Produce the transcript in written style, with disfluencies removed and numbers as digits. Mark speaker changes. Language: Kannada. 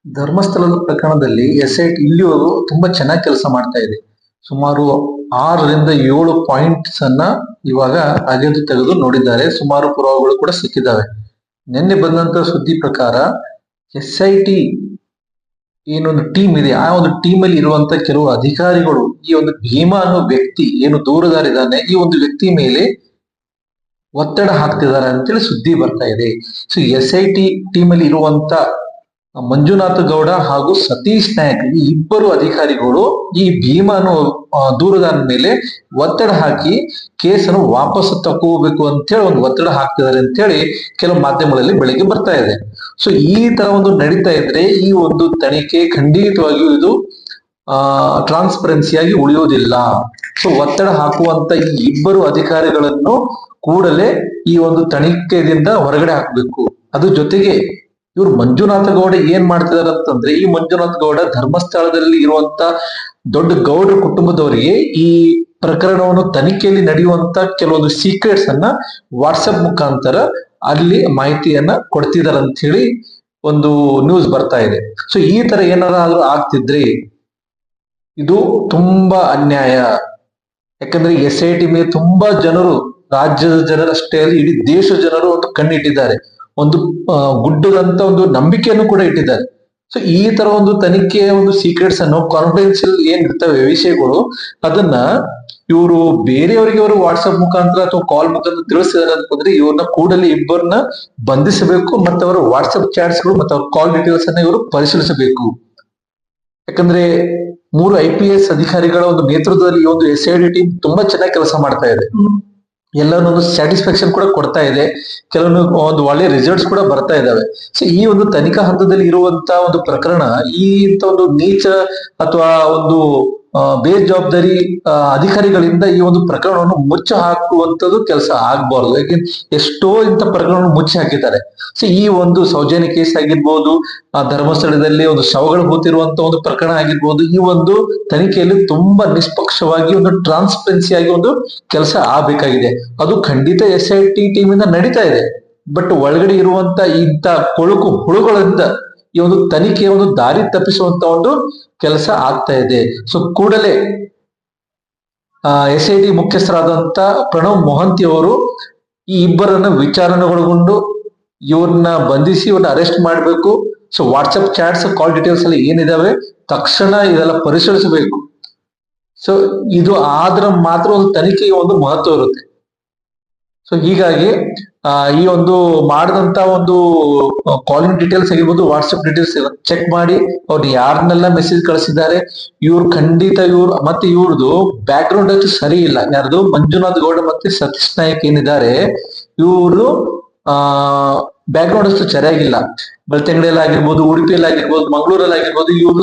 Speaker 1: ಧರ್ಮಸ್ಥಳದ ಪ್ರಕರಣದಲ್ಲಿ ಎಸ್ಐಟಿ ಇಲ್ಲಿವರೆಗೂ ತುಂಬಾ ಚೆನ್ನಾಗಿ ಕೆಲಸ ಮಾಡ್ತಾ ಇದೆ. ಸುಮಾರು 6ರಿಂದ 7 ಪಾಯಿಂಟ್ಸ್ ಅನ್ನ ಇವಾಗ ಅಗೆದು ತೆಗೆದು ನೋಡಿದ್ದಾರೆ. ಸುಮಾರು ಪುರಾವೆಗಳು ಕೂಡ ಸಿಕ್ಕಿದ್ದಾವೆ. ನಿನ್ನೆ ಬಂದಂತ ಸುದ್ದಿ ಪ್ರಕಾರ ಎಸ್ಐಟಿ ಏನೊಂದು ಟೀಮ್ ಇದೆ, ಆ ಒಂದು ಟೀಮ್ ಅಲ್ಲಿ ಇರುವಂತ ಕೆಲವು ಅಧಿಕಾರಿಗಳು ಈ ಒಂದು ಭೀಮಾ ಅನ್ನೋ ವ್ಯಕ್ತಿ ಏನು ದೂರುದಾರಿದ್ದಾನೆ, ಈ ಒಂದು ವ್ಯಕ್ತಿ ಮೇಲೆ ಒತ್ತಡ ಹಾಕ್ತಿದ್ದಾರೆ ಅಂತೇಳಿ ಸುದ್ದಿ ಬರ್ತಾ ಇದೆ. ಸೊ ಎಸ್ಐಟಿ ಟೀಮ್ ಅಲ್ಲಿ ಇರುವಂತ ಮಂಜುನಾಥ ಗೌಡ ಹಾಗೂ ಸತೀಶ್ ನಾಯಕ್ ಈ ಇಬ್ಬರು ಅಧಿಕಾರಿಗಳು ಈ ಭೀಮನು ದೂರದಾರ ಮೇಲೆ ಒತ್ತಡ ಹಾಕಿ ಕೇಸನ್ನು ವಾಪಸ್ ತಗೋಬೇಕು ಅಂತ ಹೇಳಿ ಒಂದು ಒತ್ತಡ ಹಾಕ್ತಿದ್ದಾರೆ ಅಂತ ಹೇಳಿ ಕೆಲವು ಮಾಧ್ಯಮಗಳಲ್ಲಿ ಬೆಳಿಗ್ಗೆ ಬರ್ತಾ ಇದೆ. ಸೊ ಈ ತರ ಒಂದು ನಡೀತಾ ಇದ್ರೆ ಈ ಒಂದು ತನಿಖೆ ಖಂಡಿತವಾಗಿಯೂ ಇದು ಟ್ರಾನ್ಸ್ಪರೆನ್ಸಿಯಾಗಿ ಉಳಿಯೋದಿಲ್ಲ. ಸೊ ಒತ್ತಡ ಹಾಕುವಂತ ಈ ಇಬ್ಬರು ಅಧಿಕಾರಿಗಳನ್ನು ಕೂಡಲೇ ಈ ಒಂದು ತನಿಖೆಯಿಂದ ಹೊರಗಡೆ ಹಾಕಬೇಕು. ಅದ್ರ ಜೊತೆಗೆ ಇವ್ರು ಮಂಜುನಾಥ ಗೌಡ ಏನ್ ಮಾಡ್ತಿದಾರೆ ಅಂತಂದ್ರೆ, ಈ ಮಂಜುನಾಥ ಗೌಡ ಧರ್ಮಸ್ಥಳದಲ್ಲಿ ಇರುವಂತ ದೊಡ್ಡ ಗೌಡ್ರ ಕುಟುಂಬದವರಿಗೆ ಈ ಪ್ರಕರಣವನ್ನು ತನಿಖೆಯಲ್ಲಿ ನಡೆಯುವಂತ ಕೆಲವೊಂದು ಸೀಕ್ರೆಟ್ಸ್ ಅನ್ನ ವಾಟ್ಸಪ್ ಮುಖಾಂತರ ಅಲ್ಲಿ ಮಾಹಿತಿಯನ್ನ ಕೊಡ್ತಿದಾರ ಅಂತ ಹೇಳಿ ಒಂದು ನ್ಯೂಸ್ ಬರ್ತಾ ಇದೆ. ಸೊ ಈ ತರ ಏನಾದ್ರೂ ಆಗ್ತಿದ್ರೆ ಇದು ತುಂಬಾ ಅನ್ಯಾಯ. ಯಾಕಂದ್ರೆ ಎಸ್ಐಟಿ ಮೇಲೆ ತುಂಬಾ ಜನರು, ರಾಜ್ಯದ ಜನರಷ್ಟೇ ಅಲ್ಲ ಇಡೀ ದೇಶದ ಜನರು ಒಂದು ಕಣ್ಣಿಟ್ಟಿದ್ದಾರೆ, ಒಂದು ಗುಡ್ಡದಂತ ಒಂದು ನಂಬಿಕೆಯನ್ನು ಕೂಡ ಇಟ್ಟಿದ್ದಾರೆ. ಸೊ ಈ ತರ ಒಂದು ತನಿಖೆಯ ಒಂದು ಸೀಕ್ರೆಟ್ಸ್ ಅನ್ನು ಕಾನ್ಫಿಡೆನ್ಸಿಯಲ್ ಏನ್ ಇರ್ತವೆ ವಿಷಯಗಳು, ಅದನ್ನ ಇವರು ಬೇರೆಯವರಿಗೆ ಅವರು ವಾಟ್ಸ್ಆಪ್ ಮುಖಾಂತರ ಅಥವಾ ಕಾಲ್ ಮುಖಾಂತರ ತಿಳಿಸಿದಾರೆ ಅಂತಂದ್ರೆ ಇವ್ರನ್ನ ಕೂಡಲೇ ಇಬ್ಬರನ್ನ ಬಂಧಿಸಬೇಕು ಮತ್ತು ಅವರ ವಾಟ್ಸ್ಆಪ್ ಚಾಟ್ಸ್ಗಳು ಮತ್ತು ಅವ್ರ ಕಾಲ್ ಡೀಟೇಲ್ಸ್ ಅನ್ನ ಇವರು ಪರಿಶೀಲಿಸಬೇಕು. ಯಾಕಂದ್ರೆ 3 IPS ಅಧಿಕಾರಿಗಳ ಒಂದು ನೇತೃತ್ವದಲ್ಲಿ ಈ ಒಂದು ಎಸ್ಐಡಿ ಟೀಮ್ ತುಂಬಾ ಚೆನ್ನಾಗಿ ಕೆಲಸ ಮಾಡ್ತಾ ಇದೆ. ಎಲ್ಲರನ್ನೊಂದು ಸ್ಯಾಟಿಸ್ಫ್ಯಾಕ್ಷನ್ ಕೂಡ ಕೊಡ್ತಾ ಇದೆ, ಕೆಲವೊಂದು ಒಂದು ಒಳ್ಳೆ ರಿಸಲ್ಟ್ಸ್ ಕೂಡ ಬರ್ತಾ ಇದಾವೆ. ಸೊ ಈ ಒಂದು ತನಿಖಾ ಹಂತದಲ್ಲಿ ಇರುವಂತ ಒಂದು ಪ್ರಕರಣ ಈ ಒಂದು ನೀಚ ಅಥವಾ ಒಂದು ಬೇಜವಾಬ್ದಾರಿ ಅಧಿಕಾರಿಗಳಿಂದ ಈ ಒಂದು ಪ್ರಕರಣವನ್ನು ಮುಚ್ಚಿ ಹಾಕುವಂತದ್ದು ಕೆಲಸ ಆಗ್ಬಾರ್ದು. ಯಾಕೆಂದ್ರೆ ಎಷ್ಟೋ ಇಂಥ ಪ್ರಕರಣವನ್ನು ಮುಚ್ಚಿ ಹಾಕಿದ್ದಾರೆ. ಸೊ ಈ ಒಂದು ಸೌಜನ್ಯ ಕೇಸ್ ಆಗಿರ್ಬೋದು, ಧರ್ಮಸ್ಥಳದಲ್ಲಿ ಒಂದು ಶವಗಳು ಹೂತಿರುವಂತ ಒಂದು ಪ್ರಕರಣ ಆಗಿರ್ಬೋದು, ಈ ಒಂದು ತನಿಖೆಯಲ್ಲಿ ತುಂಬಾ ನಿಷ್ಪಕ್ಷವಾಗಿ ಒಂದು ಟ್ರಾನ್ಸ್ಪರೆನ್ಸಿ ಆಗಿ ಒಂದು ಕೆಲಸ ಆಗ್ಬೇಕಾಗಿದೆ. ಅದು ಖಂಡಿತ SIT ಟೀಮ್ ಇಂದ ನಡೀತಾ ಇದೆ. ಬಟ್ ಒಳಗಡೆ ಇರುವಂತ ಇಂಥ ಕೊಳುಕು ಹುಳುಗಳಿಂದ ಈ ಒಂದು ತನಿಖೆಯ ಒಂದು ದಾರಿ ತಪ್ಪಿಸುವಂತ ಒಂದು ಕೆಲಸ ಆಗ್ತಾ ಇದೆ. ಸೊ ಕೂಡಲೇ SIT ಮುಖ್ಯಸ್ಥರಾದಂತ ಪ್ರಣವ್ ಮೊಹಂತಿ ಅವರು ಈ ಇಬ್ಬರನ್ನ ವಿಚಾರಣೆಗೊಳಗೊಂಡು ಇವ್ರನ್ನ ಬಂಧಿಸಿ ಇವ್ರನ್ನ ಅರೆಸ್ಟ್ ಮಾಡಬೇಕು. So WhatsApp chats, call details ಎಲ್ಲ ಏನಿದಾವೆ ತಕ್ಷಣ ಇದೆಲ್ಲ ಪರಿಶೀಲಿಸಬೇಕು. ಸೊ ಇದು ಆದ್ರೆ ಮಾತ್ರ ಒಂದು ತನಿಖೆಗೆ ಒಂದು ಮಹತ್ವ ಇರುತ್ತೆ. ಸೊ ಹೀಗಾಗಿ ಈ ಒಂದು ಮಾಡಿದಂತ ಒಂದು ಕಾಲಿಂಗ್ ಡೀಟೇಲ್ಸ್ ಆಗಿರ್ಬೋದು, ವಾಟ್ಸ್ಆಪ್ ಡೀಟೇಲ್ಸ್ ಚೆಕ್ ಮಾಡಿ ಅವ್ರು ಯಾರನ್ನೆಲ್ಲ ಮೆಸೇಜ್ ಕಳಿಸಿದ್ದಾರೆ, ಇವ್ರು ಖಂಡಿತ ಮತ್ತೆ ಇವ್ರದ್ದು ಬ್ಯಾಕ್ ಗ್ರೌಂಡ್ ಅಷ್ಟು ಸರಿ ಇಲ್ಲ. ಯಾರ್ದು ಮಂಜುನಾಥ್ ಗೌಡ ಮತ್ತೆ ಸತೀಶ್ ನಾಯಕ್ ಏನಿದ್ದಾರೆ ಇವರು ಬ್ಯಾಕ್ ಗ್ರೌಂಡ್ ಅಷ್ಟು ಸರಿಯಾಗಿಲ್ಲ. ಬೆಳ್ತಂಗಡಿಯಲ್ಲಿ ಆಗಿರ್ಬೋದು, ಉಡುಪಿಯಲ್ಲಿ ಆಗಿರ್ಬೋದು, ಮಂಗಳೂರಲ್ಲಿ ಆಗಿರ್ಬೋದು, ಇವರು